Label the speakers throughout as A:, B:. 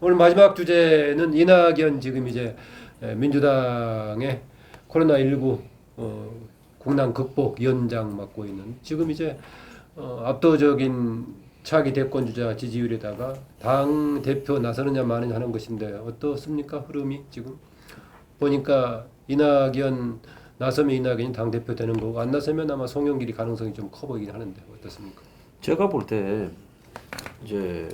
A: 오늘 마지막 주제는 이낙연 지금 이제 민주당의 코로나19 국난 극복 위원장 맡고 있는 지금 이제 압도적인 차기 대권 주자 지지율에다가 당 대표 나서느냐 마느냐 하는 것인데 어떻습니까? 흐름이 지금 보니까 이낙연 나서면 이낙연이 당 대표 되는 거고 안 나서면 아마 송영길이 가능성이 좀 커 보이긴 하는데 어떻습니까?
B: 제가 볼 때 이제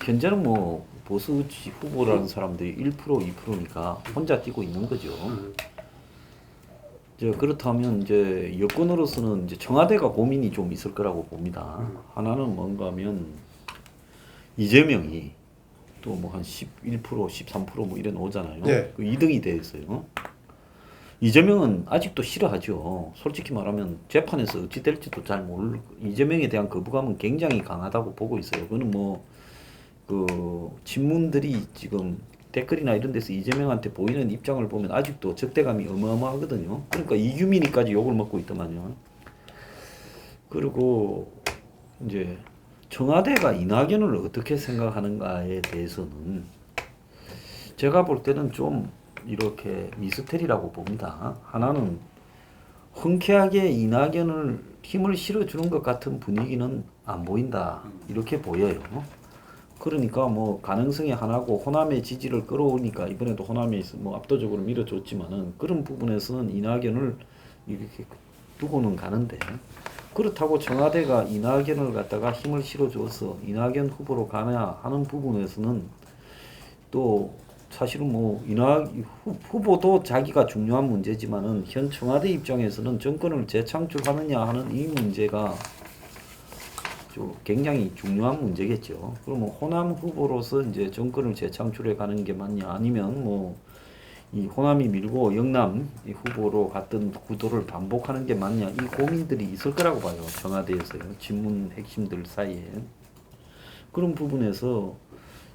B: 현재는 뭐 보수 후보라는 사람들이 1% 2%니까 혼자 뛰고 있는 거죠. 이제 그렇다면 이제 여권으로서는 이제 청와대가 고민이 좀 있을 거라고 봅니다. 하나는 뭔가하면 이재명이 또 뭐 한 11%, 13%뭐 이래 오잖아요.
A: 네.
B: 그 2등이 돼 있어요. 이재명은 아직도 싫어하죠. 솔직히 말하면 재판에서 어찌 될지도 잘 모르고 이재명에 대한 거부감은 굉장히 강하다고 보고 있어요. 그거는 뭐 그 친문들이 지금 댓글이나 이런 데서 이재명한테 보이는 입장을 보면 아직도 적대감이 어마어마하거든요. 그러니까 이규민이까지 욕을 먹고 있더만요. 그리고 이제 청와대가 이낙연을 어떻게 생각하는가에 대해서는 제가 볼 때는 좀 이렇게 미스테리라고 봅니다. 하나는 흔쾌하게 이낙연을 힘을 실어주는 것 같은 분위기는 안 보인다. 이렇게 보여요. 그러니까 뭐 가능성이 하나고 호남의 지지를 끌어오니까 이번에도 호남에서 뭐 압도적으로 밀어줬지만은 그런 부분에서는 이낙연을 이렇게 두고는 가는데 그렇다고 청와대가 이낙연을 갖다가 힘을 실어줘서 이낙연 후보로 가냐 하는 부분에서는 또 사실은 뭐 후보도 자기가 중요한 문제지만은 현 청와대 입장에서는 정권을 재창출하느냐 하는 이 문제가 굉장히 중요한 문제겠죠. 그러면 호남 후보로서 이제 정권을 재창출해 가는 게 맞냐, 아니면 뭐 이 호남이 밀고 영남 이 후보로 갔던 구도를 반복하는 게 맞냐, 이 고민들이 있을 거라고 봐요. 청와대에서요. 친문 핵심들 사이에. 그런 부분에서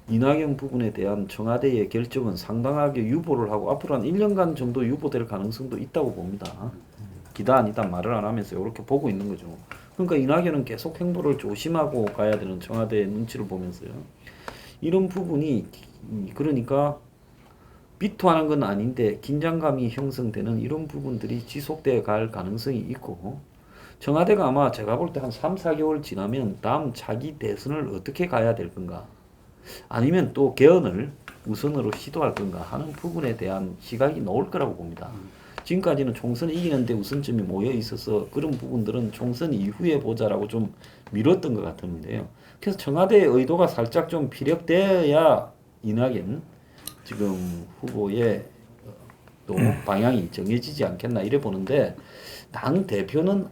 B: 이낙연 부분에 대한 청와대의 결정은 상당하게 유보를 하고 앞으로 한 1년간 정도 유보될 가능성도 있다고 봅니다. 기다 아니다 말을 안 하면서 이렇게 보고 있는 거죠. 그러니까 이낙연은 계속 행보를 조심하고 가야 되는 청와대의 눈치를 보면서요. 이런 부분이 그러니까 비토하는 건 아닌데 긴장감이 형성되는 이런 부분들이 지속돼 갈 가능성이 있고 청와대가 아마 제가 볼 때 한 3, 4개월 지나면 다음 차기 대선을 어떻게 가야 될 건가, 아니면 또 개헌을 우선으로 시도할 건가 하는 부분에 대한 시각이 나올 거라고 봅니다. 지금까지는 총선을 이기는데 우선점이 모여 있어서 그런 부분들은 총선 이후에 보자라고 좀 미뤘던 것 같은데요. 그래서 청와대의 의도가 살짝 좀 피력되어야 이낙연 지금 후보의 또 방향이 정해지지 않겠나 이래 보는데 당 대표는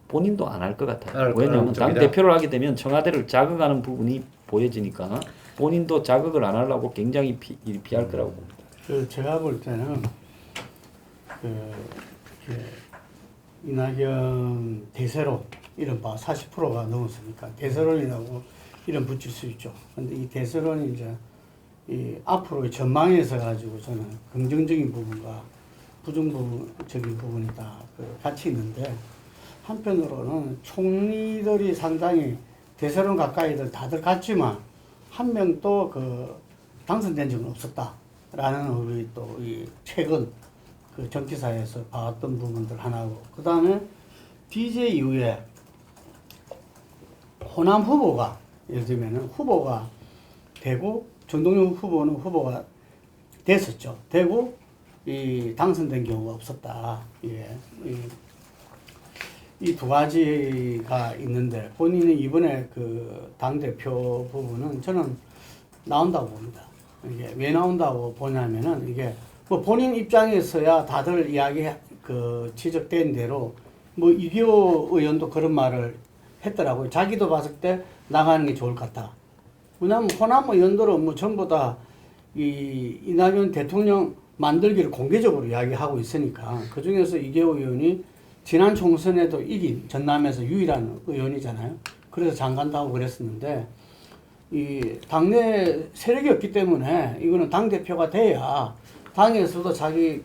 B: 본인도 안 할 것 같아요. 왜냐하면 당 대표를 하게 되면 청와대를 자극하는 부분이 보여지니까 본인도 자극을 안 하려고 굉장히 피할 거라고 봅니다.
C: 제가 볼 때는 이낙연 대세로 이른바 40%가 넘었으니까 대세론이라고 이름 붙일 수 있죠. 근데 이 대세론이 이제 이 앞으로의 전망에서 가지고 저는 긍정적인 부분과 부정적인 부분이 다 같이 있는데, 한편으로는 총리들이 상당히 대세론 가까이들 다들 갔지만 한 명도 당선된 적은 없었다라는 우리 또 이 최근 정치사에서 봐왔던 부분들 하나고, 그 다음에 DJ 이후에 호남 후보가 예를 들면 후보가 되고 정동영 후보는 후보가 됐었죠. 되고 당선된 경우가 없었다. 이 두 가지가 있는데 본인은 이번에 당대표 부분은 저는 나온다고 봅니다. 이게 왜 나온다고 보냐면은 이게 뭐 본인 입장에서야 다들 지적된 대로 뭐 이규호 의원도 그런 말을 했더라고요. 자기도 봤을 때 나가는 게 좋을 것 같다. 왜냐하면 호남 의원들은 뭐 전부 다 이낙연 대통령 만들기를 공개적으로 이야기하고 있으니까, 그 중에서 이규호 의원이 지난 총선에도 이긴 전남에서 유일한 의원이잖아요. 그래서 장관도 하고 그랬었는데 이 당내 세력이 없기 때문에 이거는 당대표가 돼야 당에서도 자기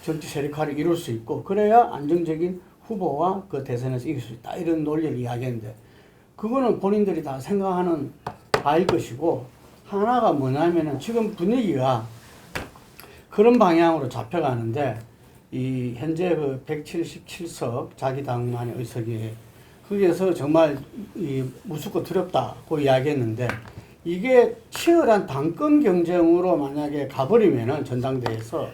C: 정치 세력화를 이룰 수 있고, 그래야 안정적인 후보와 대선에서 이길 수 있다, 이런 논리를 이야기했는데, 그거는 본인들이 다 생각하는 봐야 것이고, 하나가 뭐냐면은 지금 분위기가 그런 방향으로 잡혀가는데, 이 현재 그 177석 자기 당만의 의석이 거기에서 정말 이 무섭고 두렵다고 이야기했는데, 이게 치열한 당권 경쟁으로 만약에 가버리면은 전당대회에서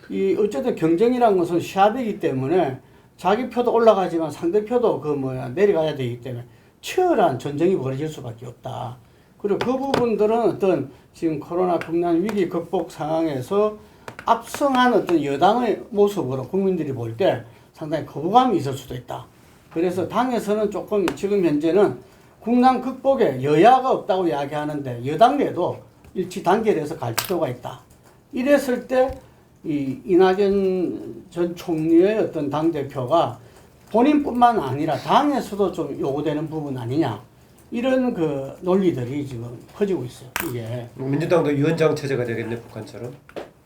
C: 이 어쨌든 경쟁이라는 것은 시합이기 때문에 자기 표도 올라가지만 상대 표도 내려가야 되기 때문에 치열한 전쟁이 벌어질 수밖에 없다. 그리고 그 부분들은 어떤 지금 코로나 국난 위기 극복 상황에서 압승한 어떤 여당의 모습으로 국민들이 볼 때 상당히 거부감이 있을 수도 있다. 그래서 당에서는 조금 지금 현재는 국난 극복에 여야가 없다고 이야기하는데 여당 내도 일치 단결해서 갈 필요가 있다. 이랬을 때 이 이낙연 전 총리의 어떤 당대표가 본인뿐만 아니라 당에서도 좀 요구되는 부분 아니냐. 이런 그 논리들이 지금 퍼지고 있어요. 이게.
A: 민주당도 위원장 체제가 되겠네, 북한처럼.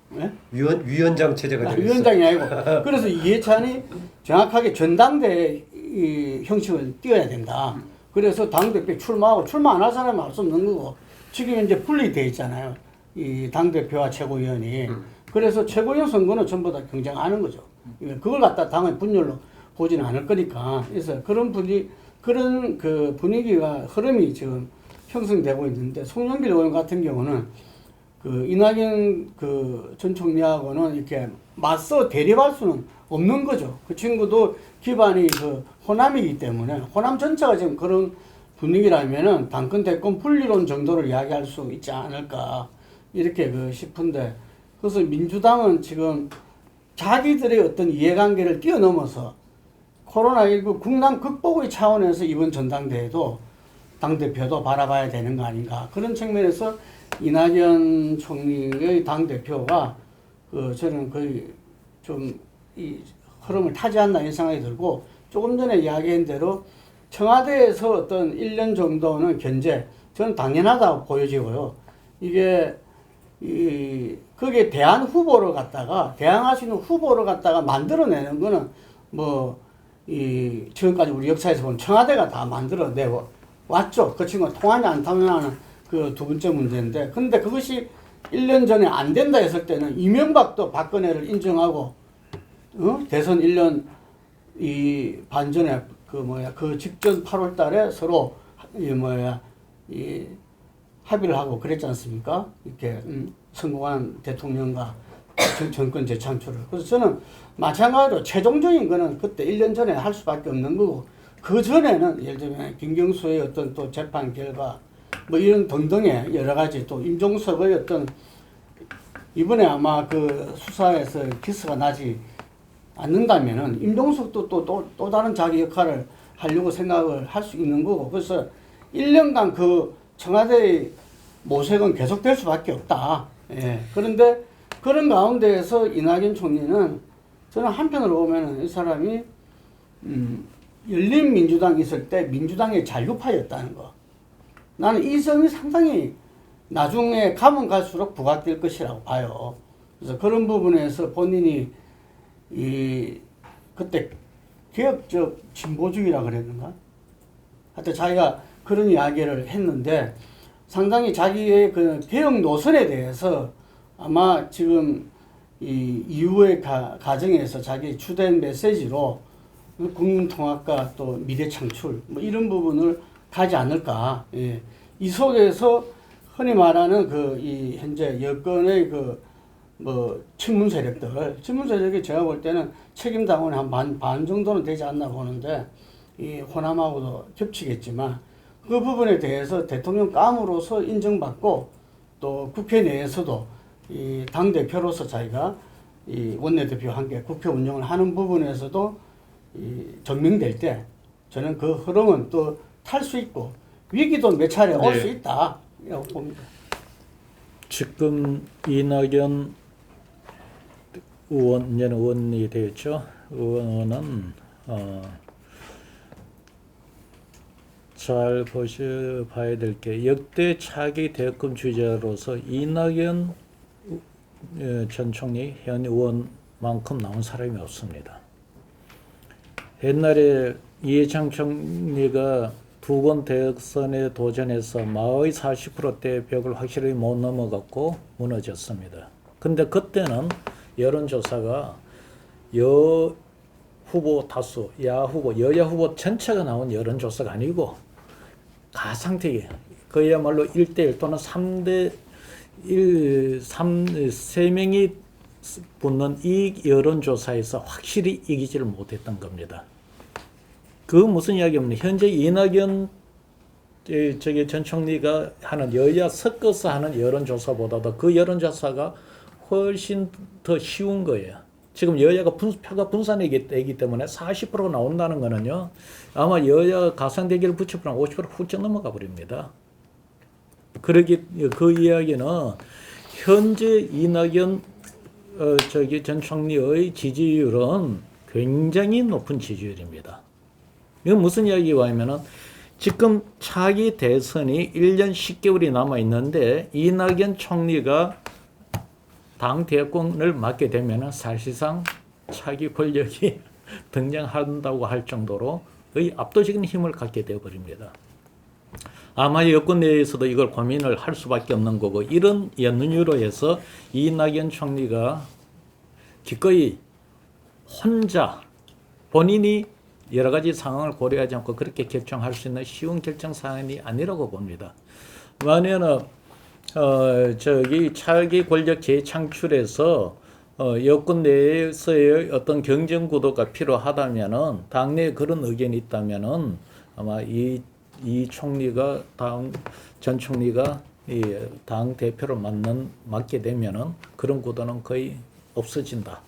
C: 네?
A: 위원장 체제가 되겠어.
C: 위원장이 아니고. 그래서 이해찬이 정확하게 전당대회 이 형식을 띄어야 된다. 그래서 당대표 출마하고 출마 안 할 사람은 알 수 없는 거고. 지금 이제 분리돼 있잖아요. 이 당대표와 최고위원이. 그래서 최고위원 선거는 전부 다 경쟁하는 거죠. 그걸 갖다 당의 분열로 보지는 않을 거니까. 그래서 그런 그런 그 분위기가 흐름이 지금 형성되고 있는데, 송영길 의원 같은 경우는 그 이낙연 그 전 총리하고는 이렇게 맞서 대립할 수는 없는 거죠. 그 친구도 기반이 그 호남이기 때문에 호남 전체가 지금 그런 분위기라면은 당권 대권 분리론 정도를 이야기할 수 있지 않을까 이렇게 싶은데, 그래서 민주당은 지금 자기들의 어떤 이해관계를 뛰어넘어서 코로나19 국난 극복의 차원에서 이번 전당대회도 당대표도 바라봐야 되는 거 아닌가. 그런 측면에서 이낙연 총리의 당대표가 저는 거의 좀 이 흐름을 타지 않나 이런 생각이 들고, 조금 전에 이야기한 대로 청와대에서 어떤 1년 정도는 견제, 저는 당연하다고 보여지고요. 이게 거기에 대항 후보를 갖다가, 대항할 수 있는 후보를 갖다가 만들어내는 거는 지금까지 우리 역사에서 보면 청와대가 다 만들어내고 왔죠. 그 친구가 통하냐 안 통하냐는 그 두 번째 문제인데, 근데 그것이 1년 전에 안 된다 했을 때는 이명박도 박근혜를 인정하고, 대선 1년 반 전에 그 직전 8월 달에 서로 합의를 하고 그랬지 않습니까? 이렇게 성공한 대통령과 정권 재창출을. 그래서 저는 마찬가지로 최종적인 거는 그때 1년 전에 할 수밖에 없는 거고, 그 전에는 예를 들면 김경수의 어떤 또 재판 결과 이런 등등의 여러 가지, 또 임종석의 어떤 이번에 아마 그 수사에서 기스가 나지 않는다면은 임종석도 또 다른 자기 역할을 하려고 생각을 할 수 있는 거고, 그래서 1년간 그 청와대의 모색은 계속될 수밖에 없다. 예. 그런데 그런 가운데에서 이낙연 총리는 저는 한편으로 보면은 이 사람이 열린민주당 있을 때 민주당의 잔류파였다는 거. 나는 이 점이 상당히 나중에 가면 갈수록 부각될 것이라고 봐요. 그래서 그런 부분에서 본인이 그때 개혁적 진보주의라 그랬는가? 하여튼 자기가 그런 이야기를 했는데, 상당히 자기의 그 개혁 노선에 대해서 아마 지금 이 이후의 과정에서 자기 주된 메시지로 국민통합과 또 미래창출 이런 부분을 가지 않을까. 예. 이 속에서 흔히 말하는 이 현재 여권의 친문 세력이 제가 볼 때는 책임 당원의 한 반 정도는 되지 않나 보는데, 이 호남하고도 겹치겠지만 그 부분에 대해서 대통령감으로서 인정받고, 또 국회 내에서도 이 당대표로서 자기가 이 원내대표와 함께 국회 운영을 하는 부분에서도 증명될 때, 저는 그 흐름은 또 탈 수 있고 위기도 몇 차례 올 수 있다 라고 봅니다.
D: 지금 이낙연 의원, 이제는 의원이 되었죠. 의원은 잘 봐야 될 게, 역대 차기 대권 주자로서 이낙연 전 총리 현 의원만큼 나온 사람이 없습니다. 옛날에 이해창 총리가 두 번 대선에 도전해서 마의 40%대 벽을 확실히 못 넘어갔고 무너졌습니다. 근데 그때는 여론조사가 여 후보 다수, 야 후보, 여야 후보 전체가 나온 여론조사가 아니고 가상대기, 그야말로 1대1 또는 3대1, 3명이 붙는 이 여론조사에서 확실히 이기지를 못했던 겁니다. 그 무슨 이야기냐면 현재 이낙연 전 총리가 하는 여야 섞어서 하는 여론조사보다도 그 여론조사가 훨씬 더 쉬운 거예요. 지금 여야가 표가 분산이 되기 때문에 40% 나온다는 거는요, 아마 여야 가상대결을 붙여보면 50% 훌쩍 넘어가 버립니다. 그 이야기는 현재 이낙연 전 총리의 지지율은 굉장히 높은 지지율입니다. 이건 무슨 이야기가 하면은 지금 차기 대선이 1년 10개월이 남아 있는데 이낙연 총리가 당 대권을 맡게 되면은 사실상 차기 권력이 등장한다고 할 정도로의 압도적인 힘을 갖게 되어 버립니다. 아마 여권 내에서도 이걸 고민을 할 수밖에 없는 거고, 이런 연유로 해서 이낙연 총리가 기꺼이 혼자 본인이 여러 가지 상황을 고려하지 않고 그렇게 결정할 수 있는 쉬운 결정 사안이 아니라고 봅니다. 만약에 차기 권력 재창출에서 여권 내에서의 어떤 경쟁 구도가 필요하다면은, 당내에 그런 의견이 있다면은 아마 이 총리가 전 총리가 이 당 대표로 맡게 되면은 그런 구도는 거의 없어진다.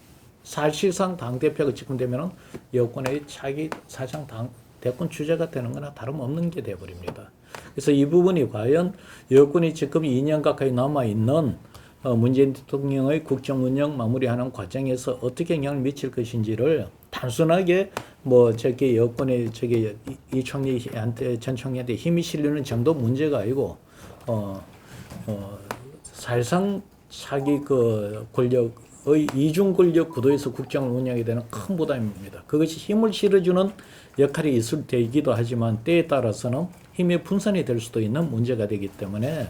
D: 사실상 당 대표가 집권되면은 여권의 차기 사상 당 대권 주자가 되는 거나 다름없는 게 되어버립니다. 그래서 이 부분이 과연 여권이 지금 2년 가까이 남아 있는 문재인 대통령의 국정 운영 마무리하는 과정에서 어떻게 영향을 미칠 것인지를 단순하게 여권의 이 총리한테 전 총리한테 힘이 실리는 정도 문제가 아니고 사실상 차기 권력의 이중 권력 구도에서 국정을 운영하게 되는 큰 부담입니다. 그것이 힘을 실어주는 역할이 있을 때이기도 하지만 때에 따라서는 힘의 분산이 될 수도 있는 문제가 되기 때문에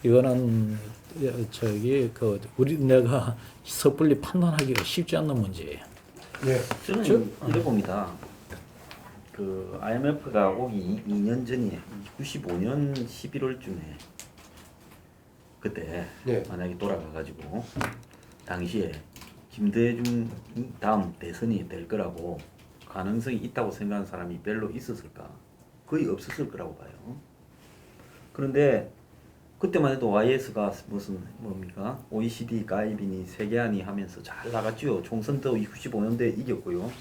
D: 이거는 내가 섣불리 판단하기가 쉽지 않는 문제예요.
A: 네.
B: 저는 이래 봅니다. 그 IMF가 오기 2년 전에 95년 11월쯤에 그때
A: 네.
B: 만약에 돌아가가지고 당시에 김대중이 다음 대선이 될 거라고 가능성이 있다고 생각하는 사람이 별로 있었을까? 거의 없었을 거라고 봐요. 그런데 그때만 해도 YS가 무슨 뭡니까? OECD 가입이니 세계안이 하면서 잘 나갔죠. 총선도 95년대에 이겼고요.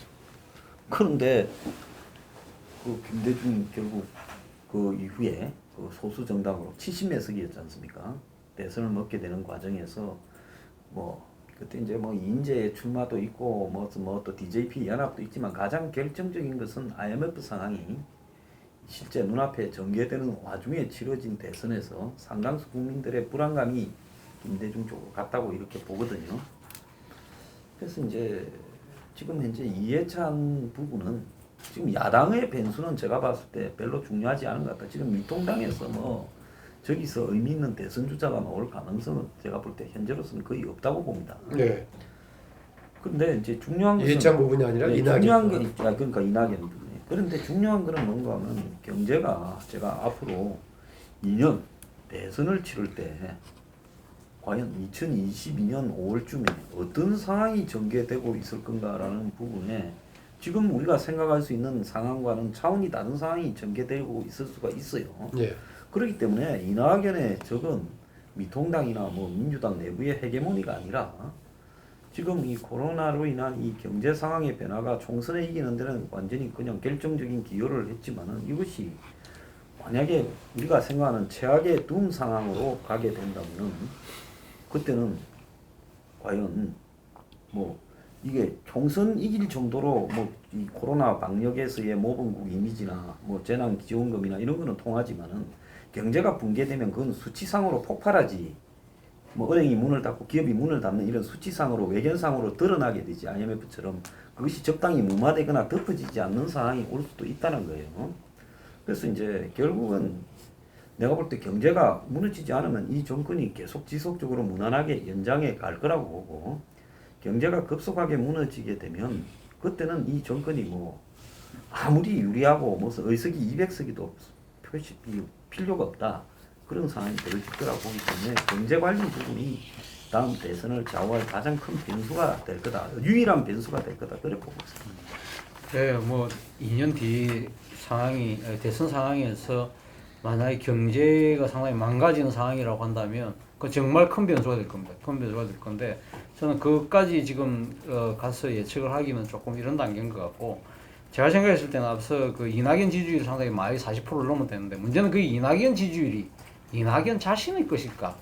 B: 그런데 그 김대중이 결국 그 이후에 그 소수 정당으로 70몇 석이었지 않습니까? 대선을 먹게 되는 과정에서 그때 이제 인재 출마도 있고 또 DJP 연합도 있지만 가장 결정적인 것은 IMF 상황이 실제 눈앞에 전개되는 와중에 치러진 대선에서 상당수 국민들의 불안감이 김대중 쪽으로 갔다고 이렇게 보거든요. 그래서 이제 지금 현재 이해찬 부분은 지금 야당의 변수는 제가 봤을 때 별로 중요하지 않은 것 같다. 지금 미통당에서 저기서 의미 있는 대선 주자가 나올 가능성은 제가 볼 때 현재로서는 거의 없다고 봅니다.
A: 네.
B: 근데 이제 중요한 것은
A: 이해찬 부분이 아니라 이낙연.
B: 중요한 게 그러니까 이낙연 부분이. 그런데 중요한 거는 뭔가 하면 경제가 제가 앞으로 2년 대선을 치를 때 과연 2022년 5월쯤에 어떤 상황이 전개되고 있을 건가라는 부분에 지금 우리가 생각할 수 있는 상황과는 차원이 다른 상황이 전개되고 있을 수가 있어요.
A: 네.
B: 그렇기 때문에 이낙연의 적은 미통당이나 민주당 내부의 헤게모니가 아니라 지금 이 코로나로 인한 이 경제 상황의 변화가 총선에 이기는 데는 완전히 그냥 결정적인 기여를 했지만은 이것이 만약에 우리가 생각하는 최악의 둠 상황으로 가게 된다면은 그때는 과연 이게 총선 이길 정도로 이 코로나 방역에서의 모범국 이미지나 재난지원금이나 이런 거는 통하지만은 경제가 붕괴되면 그건 수치상으로 폭발하지. 은행이 문을 닫고 기업이 문을 닫는 이런 수치상으로 외견상으로 드러나게 되지. IMF처럼 그것이 적당히 무마되거나 덮어지지 않는 상황이 올 수도 있다는 거예요. 그래서 이제 결국은 내가 볼 때 경제가 무너지지 않으면 이 정권이 계속 지속적으로 무난하게 연장해 갈 거라고 보고, 경제가 급속하게 무너지게 되면 그때는 이 정권이 뭐 아무리 유리하고 무슨 의석이 200석이도 필요가 없다, 그런 상황이 벌어질 거라고 보기 때문에 경제 관련 부분이 다음 대선을 좌우할 가장 큰 변수가 될 거다, 유일한 변수가 될 거다, 그렇게 보고 있습니다.
E: 네, 뭐 2년 뒤 상황이 대선 상황에서 만약에 경제가 상당히 망가지는 상황이라고 한다면 그 정말 큰 변수가 될 겁니다. 큰 변수가 될 건데 저는 그것까지 지금 가서 예측을 하기는 조금 이런 단계인 것 같고, 제가 생각했을 때는 앞서 그 이낙연 지지율이 상당히 많이 40%를 넘었다는데 문제는 그 이낙연 지지율이 이낙연 자신의 것일까?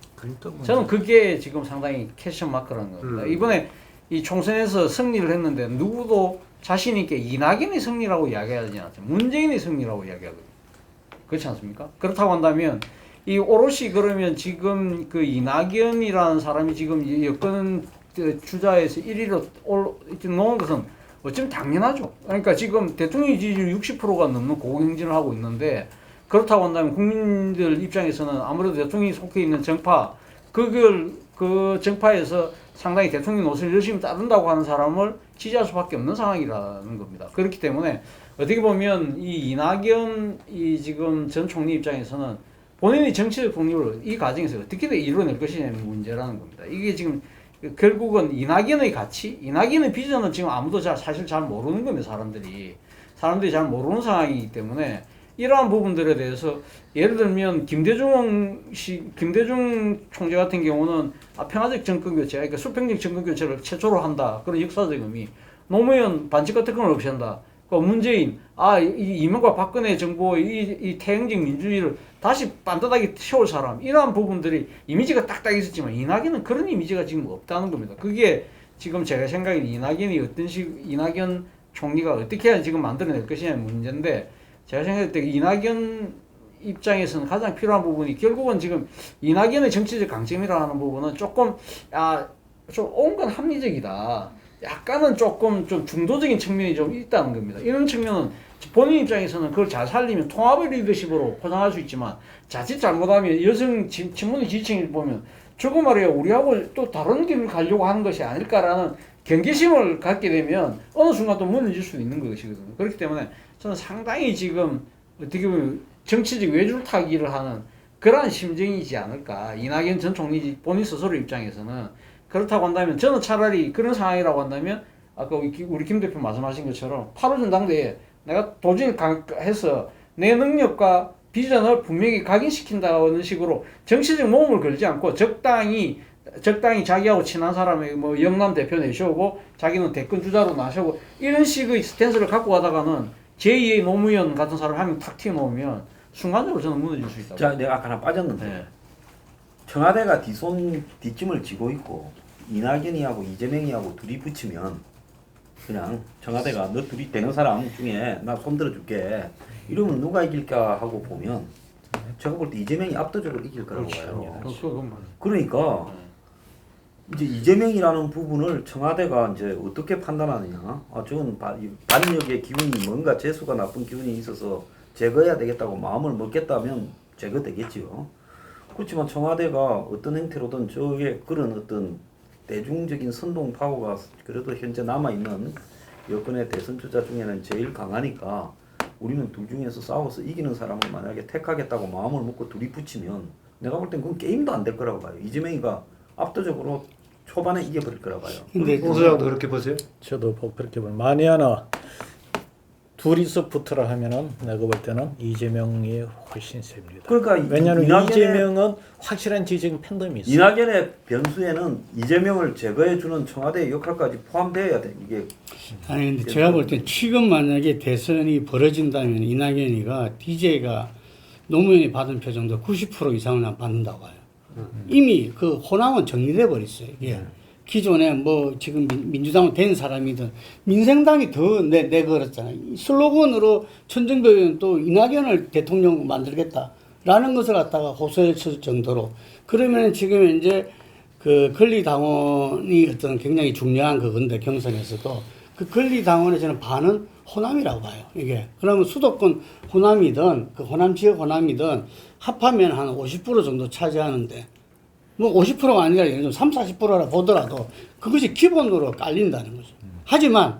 E: 저는 그게 지금 상당히 퀘스천 마크라는 겁니다. 이번에 이 총선에서 승리를 했는데 누구도 자신 있게 이낙연의 승리라고 이야기하지 않았죠. 문재인의 승리라고 이야기하거든요. 그렇지 않습니까? 그렇다고 한다면 이 오롯이 그러면 지금 그 이낙연이라는 사람이 지금 여권 주자에서 1위로 놓은 것은 어쩌면 당연하죠. 그러니까 지금 대통령 지지율 60%가 넘는 고공행진을 하고 있는데, 그렇다고 한다면 국민들 입장에서는 아무래도 대통령이 속해 있는 정파, 그 정파에서 상당히 대통령 노선을 열심히 따른다고 하는 사람을 지지할 수밖에 없는 상황이라는 겁니다. 그렇기 때문에 어떻게 보면 이 이낙연 지금 전 총리 입장에서는 본인의 정치적 독립을 이 과정에서 어떻게 이뤄낼 것이냐는 문제라는 겁니다. 이게 지금 결국은 이낙연의 가치, 이낙연의 비전은 지금 아무도 사실 잘 모르는 겁니다. 사람들이 잘 모르는 상황이기 때문에 이러한 부분들에 대해서, 예를 들면 김대중 총재 같은 경우는 평화적 정권 교체, 그러니까 수평적 정권 교체를 최초로 한다, 그런 역사적 의미. 노무현 반칙과 특권을 없앤다. 문재인, 이명박 박근혜 정부의 이 태행적 민주주의를 다시 반듯하게 세울 사람, 이러한 부분들이 이미지가 딱딱 있었지만 이낙연은 그런 이미지가 지금 없다는 겁니다. 그게 지금 제가 생각엔 이낙연 총리가 어떻게 해야 지금 만들어낼 것이냐는 문제인데, 제가 생각할 때 이낙연 입장에서는 가장 필요한 부분이 결국은 지금 이낙연의 정치적 강점이라는 부분은 조금 좀 온건 합리적이다, 약간은 조금 좀 중도적인 측면이 좀 있다는 겁니다. 이런 측면은 본인 입장에서는 그걸 잘 살리면 통합의 리더십으로 포장할 수 있지만, 자칫 잘못하면 여성 친문의 지지층을 보면 저거 말이야 우리하고 또 다른 길을 가려고 하는 것이 아닐까라는 경계심을 갖게 되면 어느 순간 또 무너질 수 있는 것이거든요. 그렇기 때문에 저는 상당히 지금 어떻게 보면 정치적 외줄타기를 하는 그러한 심정이지 않을까. 이낙연 전 총리 본인 스스로 입장에서는 그렇다고 한다면, 저는 차라리 그런 상황이라고 한다면 아까 우리 김 대표 말씀하신 것처럼 8월 전당대회에 내가 도저히 해서 내 능력과 비전을 분명히 각인시킨다는 식으로 정치적 모험을 걸지 않고 적당히 자기하고 친한 사람의 뭐 영남 대표 내세우고 자기는 대권 주자로 나서고 이런 식의 스탠스를 갖고 가다가는 제2의 노무현 같은 사람 한 명 탁 튀어나오면 순간적으로 저는 무너질 수 있다고.
B: 자, 내가 아까 하나 빠졌는데,
E: 네.
B: 청와대가 뒷짐을 지고 있고 이낙연이하고 이재명이하고 둘이 붙이면 그냥 청와대가 너 둘이 되는 사람 중에 나 손 들어줄게 이러면 누가 이길까 하고 보면 제가 볼 때 이재명이 압도적으로 이길 거라고 봐요. 그러니까 이제 이재명이라는 부분을 청와대가 이제 어떻게 판단하느냐, 저건 반역의 기운이 뭔가 재수가 나쁜 기운이 있어서 제거해야 되겠다고 마음을 먹겠다면 제거되겠지요. 그렇지만 청와대가 어떤 형태로든 저게 그런 어떤 대중적인 선동 파워가 그래도 현재 남아있는 여권의 대선 주자 중에는 제일 강하니까 우리는 둘 중에서 싸워서 이기는 사람을 만약에 택하겠다고 마음을 먹고 둘이 붙이면 내가 볼 땐 그건 게임도 안 될 거라고 봐요. 이재명이가 압도적으로 초반에 이겨버릴 거라고 봐요.
C: 근데
A: 홍 소장도 그렇게 보세요?
D: 저도 그렇게 보면 만에 하나 둘이서 붙으라 하면은 내가 볼 때는 이재명이 훨씬 셉니다.
B: 그러니까
D: 왜냐하면 이재명은 확실한 지지적 팬덤이 있어요.
B: 이낙연의 변수에는 이재명을 제거해주는 청와대의 역할까지 포함되어야 돼. 이게
C: 아니 근데 제가 볼 때 지금 만약에 대선이 벌어진다면 이낙연이가 DJ가 노무현이 받은 표 정도 90% 이상을 받는다고 봐요. 이미 그 호남은 정리돼 버렸어요. 이게 기존에 뭐 지금 민주당은 된 사람이든 민생당이 더 내걸었잖아요. 슬로건으로 천정배 의원 또 이낙연을 대통령 만들겠다라는 것을 갖다가 호소했을 정도로, 그러면 지금 이제 그 권리당원이 어떤 굉장히 중요한 그건데 경선에서도 그 권리당원의 저는 반은 호남이라고 봐요. 이게 그러면 수도권 호남이든 그 호남 지역 호남이든 합하면 한 50% 정도 차지하는데 뭐 50%가 아니라 예를 들면 30-40%라 보더라도 그것이 기본으로 깔린다는 거죠. 하지만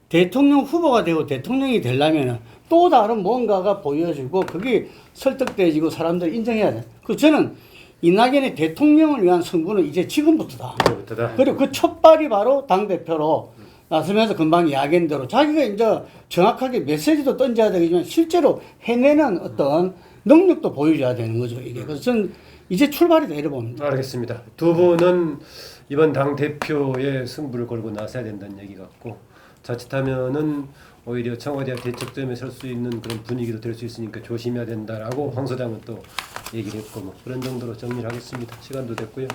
C: 대통령 후보가 되고 대통령이 되려면 또 다른 뭔가가 보여지고 그게 설득되지고 사람들이 인정해야 돼. 그 저는 이낙연의 대통령을 위한 승부는 이제 지금부터다.
A: 이제부터다.
C: 그리고 그 첫발이 바로 당대표로 나서면서 금방 이야기한 대로 자기가 이제 정확하게 메시지도 던져야 되겠지만 실제로 해내는 어떤 능력도 보여줘야 되는 거죠. 이게. 그래서 저는 이제 출발이다 이래 봅니다.
A: 알겠습니다. 두 분은 이번 당 대표의 승부를 걸고 나서야 된다는 얘기 같고 자칫하면은 오히려 청와대와 대척점에 설 수 있는 그런 분위기도 될 수 있으니까 조심해야 된다라고 황 소장은 또 얘기를 했고 뭐 그런 정도로 정리를 하겠습니다. 시간도 됐고요.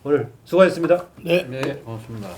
A: 오늘 수고하셨습니다.
C: 네.
E: 네, 고맙습니다.